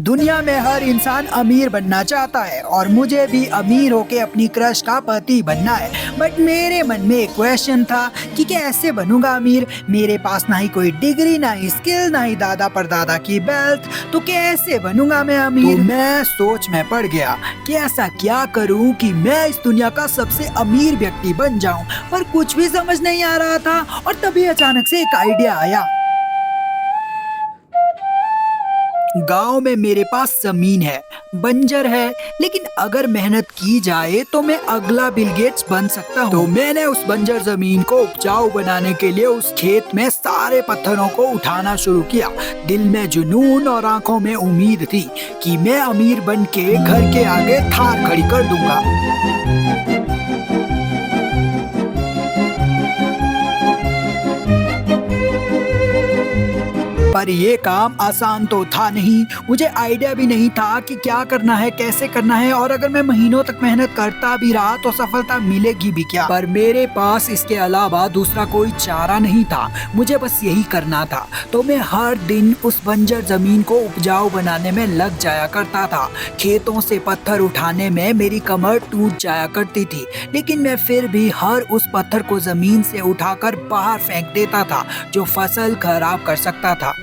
दुनिया में हर इंसान अमीर बनना चाहता है और मुझे भी अमीर होके अपनी क्रश का पति बनना है। बट मेरे मन में एक क्वेश्चन था कि कैसे बनूंगा अमीर। मेरे पास ना ही कोई डिग्री, ना ही स्किल, ना ही दादा परदादा की वेल्थ, तो कैसे बनूंगा मैं अमीर। तो मैं सोच में पड़ गया कि ऐसा क्या करूं कि मैं इस दुनिया का सबसे अमीर व्यक्ति बन जाऊं। पर कुछ भी समझ नहीं आ रहा था और तभी अचानक से एक आइडिया आया। गांव में मेरे पास जमीन है, बंजर है, लेकिन अगर मेहनत की जाए तो मैं अगला बिल गेट्स बन सकता हूँ। तो मैंने उस बंजर जमीन को उपजाऊ बनाने के लिए उस खेत में सारे पत्थरों को उठाना शुरू किया। दिल में जुनून और आंखों में उम्मीद थी कि मैं अमीर बन के घर के आगे थार खड़ी कर दूंगा। पर ये काम आसान तो था नहीं। मुझे आइडिया भी नहीं था कि क्या करना है, कैसे करना है, और अगर मैं महीनों तक मेहनत करता भी रहा तो सफलता मिलेगी भी क्या। पर मेरे पास इसके अलावा दूसरा कोई चारा नहीं था। मुझे बस यही करना था। तो मैं हर दिन उस बंजर जमीन को उपजाऊ बनाने में लग जाया करता था। खेतों से पत्थर उठाने में मेरी कमर टूट जाया करती थी, लेकिन मैं फिर भी हर उस पत्थर को जमीन से उठाकर बाहर फेंक देता था जो फसल खराब कर सकता था।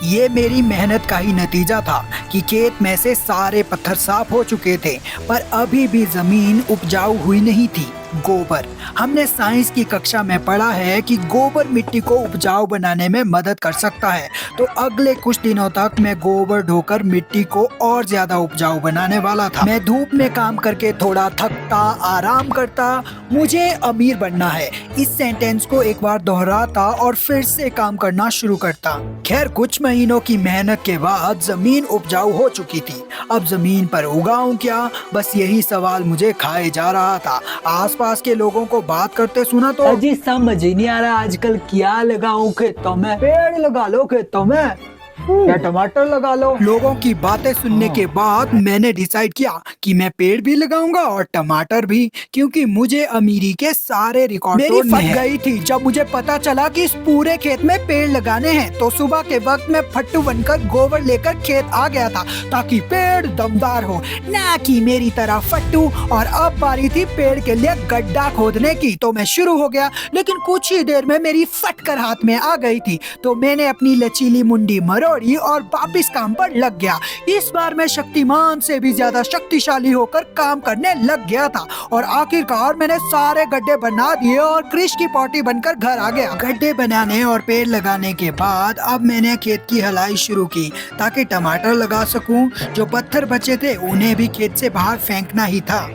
ये मेरी मेहनत का ही नतीजा था कि खेत में से सारे पत्थर साफ हो चुके थे, पर अभी भी जमीन उपजाऊ हुई नहीं थी। गोबर, हमने साइंस की कक्षा में पढ़ा है कि गोबर मिट्टी को उपजाऊ बनाने में मदद कर सकता है। तो अगले कुछ दिनों तक मैं गोबर ढोकर मिट्टी को और ज्यादा उपजाऊ बनाने वाला था। मैं धूप में काम करके थोड़ा थकता, आराम करता। मुझे अमीर बनना है, इस सेंटेंस को एक बार दोहराता और फिर से काम करना शुरू करता। खैर, कुछ महीनों की मेहनत के बाद जमीन उपजाऊ हो चुकी थी। अब जमीन पर उगाऊं क्या, बस यही सवाल मुझे खाए जा रहा था। आसपास के लोगों को बात करते सुना तो अजी समझ ही नहीं आ रहा आजकल क्या लगाऊं खेतों में। पेड़ लगा लो खेतों में या टमाटर लगा लो। लोगों की बातें सुनने के बाद मैंने डिसाइड किया कि मैं पेड़ भी लगाऊंगा और टमाटर भी, क्योंकि मुझे अमीरी के सारे रिकॉर्ड मेरी फट गई थी जब मुझे पता चला कि इस पूरे खेत में पेड़ लगाने हैं। तो सुबह के वक्त मैं फट्टू बनकर गोबर लेकर खेत आ गया था ताकि पेड़ दमदार हो, ना कि मेरी तरह फट्टू। और अब बारी थी पेड़ के लिए गड्ढा खोदने की। तो मैं शुरू हो गया, लेकिन कुछ ही देर में मेरी फटकर हाथ में आ गई थी। तो मैंने अपनी लचीली मुंडी मरोड़ी और वापिस काम पर लग गया। इस बार मैं शक्तिमान से भी ज्यादा शक्तिशाली होकर काम करने लग गया था और आखिरकार मैंने सारे गड्ढे बना दिए और क्रिश की पॉटी बनकर घर आ गया। गड्ढे बनाने और पेड़ लगाने के बाद अब मैंने खेत की हलाई शुरू की ताकि टमाटर लगा सकूं। जो पत्थर बचे थे उन्हें भी खेत से बाहर फेंकना ही था।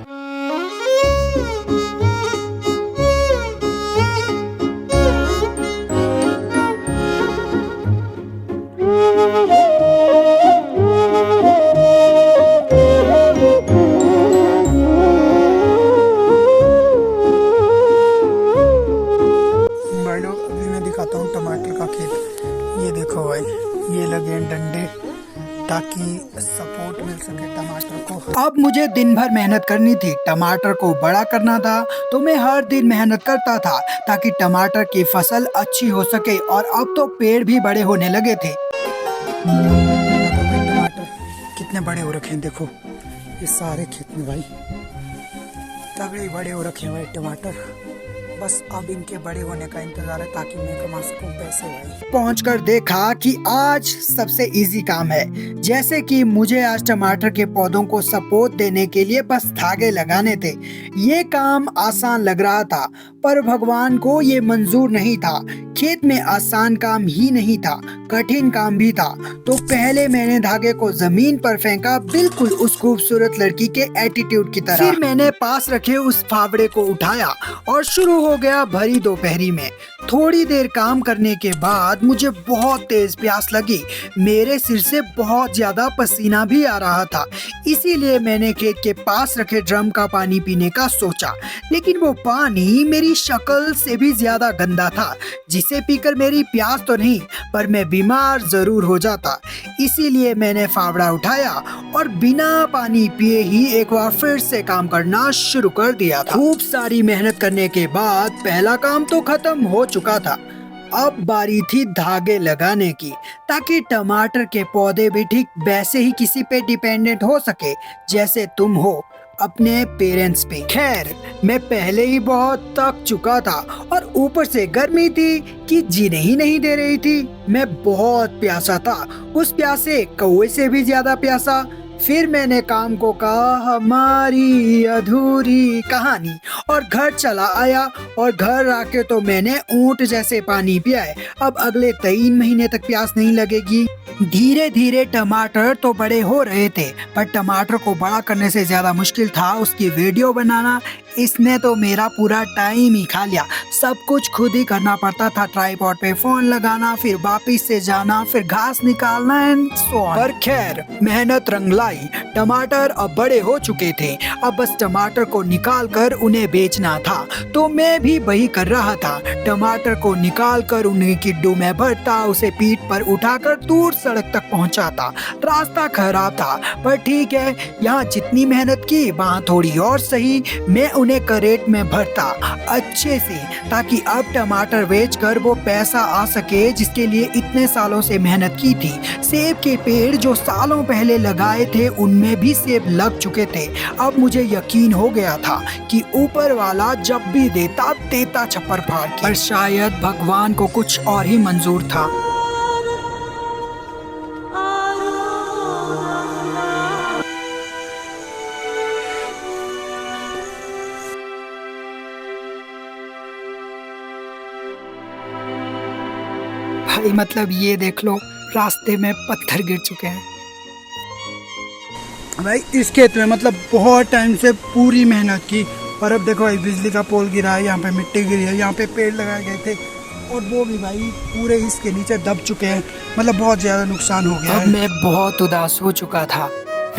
अभी मैं दिखाता हूँ टमाटर का खेत। ये देखो भाई, ये लगे हैं डंडे ताकि सपोर्ट मिल सके टमाटर को। अब मुझे दिन भर मेहनत करनी थी, टमाटर को बड़ा करना था। तो मैं हर दिन मेहनत करता था ताकि टमाटर की फसल अच्छी हो सके। और अब तो पेड़ भी बड़े होने लगे थे। टमाटर कितने बड़े हो रखे हैं, देखो ये सारे खेत में भाई तगड़े बड़े हो रखे हैं भाई टमाटर। बस अब इनके बड़े होने का इंतजार है ताकि मैं कमा सकूं पैसे भाई। पहुंचकर देखा कि आज सबसे इजी काम है। जैसे कि मुझे आज टमाटर के पौधों को सपोर्ट देने के लिए बस धागे लगाने थे। ये काम आसान लग रहा था, पर भगवान को ये मंजूर नहीं था। खेत में आसान काम ही नहीं था, कठिन काम भी था। तो पहले मैंने धागे को जमीन पर फेंका, बिल्कुल उस खूबसूरत लड़की के एटीट्यूड की तरह। फिर मैंने पास रखे उस फावड़े को उठाया और शुरू हो गया भरी दोपहरी में। थोड़ी देर काम करने के बाद मुझे बहुत तेज प्यास लगी। मेरे सिर से बहुत ज्यादा पसीना भी आ रहा था, इसीलिए मैंने खेत के पास रखे ड्रम का पानी पीने का सोचा। लेकिन वो पानी मेरी शक्ल से भी ज्यादा गंदा था, जिसे पीकर मेरी प्यास तो नहीं पर मैं बीमार जरूर हो जाता। इसीलिए मैंने फावड़ा उठाया और बिना पानी पिए ही एक बार फिर से काम करना शुरू कर दिया था। खूब सारी मेहनत करने के बाद पहला काम तो खत्म हो चुका था। अब बारी थी धागे लगाने की, ताकि टमाटर के पौधे भी ठीक वैसे ही किसी पे डिपेंडेंट हो सके जैसे तुम हो अपने पेरेंट्स पे। खैर, मैं पहले ही बहुत थक चुका था और ऊपर से गर्मी थी कि जीने ही नहीं दे रही थी। मैं बहुत प्यासा था, उस प्यासे कौवे से भी ज्यादा प्यासा। फिर मैंने काम को कहा हमारी अधूरी कहानी और घर चला आया, और घर आके तो मैंने ऊंट जैसे पानी पिया है। अब अगले 3 महीने तक प्यास नहीं लगेगी। धीरे धीरे टमाटर तो बड़े हो रहे थे, पर टमाटर को बड़ा करने से ज्यादा मुश्किल था उसकी वीडियो बनाना। इसने तो मेरा पूरा टाइम ही खा लिया। सब कुछ खुद ही करना पड़ता था, ट्राइपॉड पे फोन लगाना, फिर वापिस से जाना, फिर घास निकालना एंड सो ऑन। पर खैर, मेहनत रंग लाई। टमाटर अब बड़े हो चुके थे, अब बस टमाटर को निकाल कर उन्हें बेचना था। तो मैं भी वही कर रहा था। टमाटर को निकाल कर उन्हें किड्डू में भरता, उसे पीठ पर उठाकर दूर सड़क तक पहुंचाता। रास्ता खराब था, पर ठीक है, यहाँ जितनी मेहनत की वहाँ थोड़ी और सही। मैं उन्हें करेट में भरता अच्छे से, ताकि अब टमाटर बेचकर वो पैसा आ सके जिसके लिए इतने सालों से मेहनत की थी। सेब के पेड़ जो सालों पहले लगाए थे उनमें भी सेब लग चुके थे। अब मुझे यकीन हो गया था कि ऊपर वाला जब भी देता छप्पर फाड़ के। पर शायद भगवान को कुछ और ही मंजूर था। भाई मतलब ये देख लो, रास्ते में पत्थर गिर चुके हैं। भाई इस खेत में मतलब बहुत टाइम से पूरी मेहनत की, और अब देखो भाई बिजली का पोल गिरा है, यहाँ पे मिट्टी गिरी है, यहाँ पे पेड़ लगाए गए थे और वो भी भाई पूरे इसके नीचे दब चुके हैं। मतलब बहुत ज़्यादा नुकसान हो गया है। मैं बहुत उदास हो चुका था,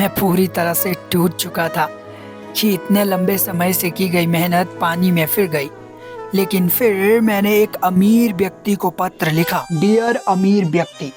मैं पूरी तरह से टूट चुका था कि इतने लंबे समय से की गई मेहनत पानी में फिर गई। लेकिन फिर मैंने एक अमीर व्यक्ति को पत्र लिखा। डियर अमीर व्यक्ति,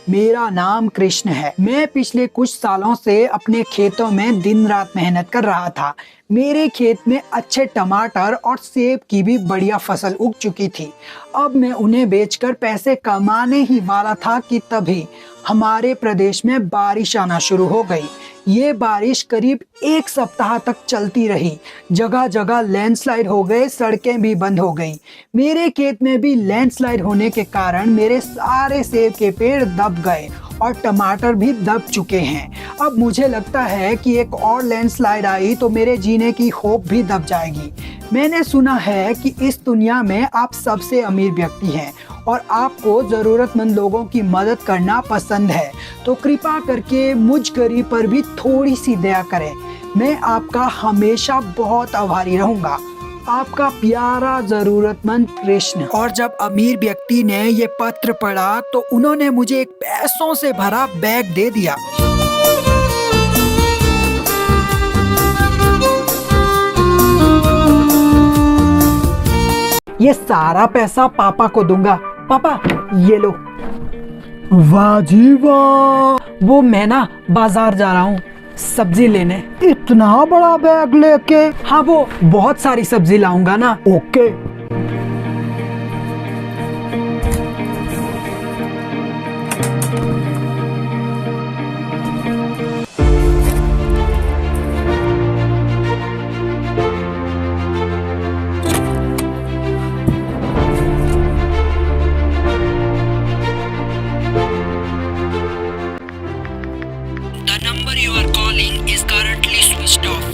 मेरा नाम कृष्ण है। मैं पिछले कुछ सालों से अपने खेतों में दिन रात मेहनत कर रहा था। मेरे खेत में अच्छे टमाटर और सेब की भी बढ़िया फसल उग चुकी थी। अब मैं उन्हें बेचकर पैसे कमाने ही वाला था कि तभी हमारे प्रदेश में बारिश आना शुरू हो गई। ये बारिश करीब 1 सप्ताह तक चलती रही। जगह जगह लैंडस्लाइड हो गए, सड़कें भी बंद हो गई। मेरे खेत में भी लैंडस्लाइड होने के कारण मेरे सारे सेब के पेड़ दब गए और टमाटर भी दब चुके हैं। अब मुझे लगता है कि एक और लैंडस्लाइड आई तो मेरे जीने की होप भी दब जाएगी। मैंने सुना है कि इस दुनिया में आप सबसे अमीर व्यक्ति हैं और आपको ज़रूरतमंद लोगों की मदद करना पसंद है, तो कृपा करके मुझ गरीब पर भी थोड़ी सी दया करें। मैं आपका हमेशा बहुत आभारी रहूँगा। आपका प्यारा जरूरतमंद कृष्ण। और जब अमीर व्यक्ति ने ये पत्र पढ़ा तो उन्होंने मुझे एक पैसों से भरा बैग दे दिया। ये सारा पैसा पापा को दूंगा। पापा ये लो। वाह जी वाह। वो मैं ना बाजार जा रहा हूँ सब्जी लेने। इतना बड़ा बैग लेके? हाँ, वो बहुत सारी सब्जी लाऊंगा ना। Okay. The number you are calling is currently switched off.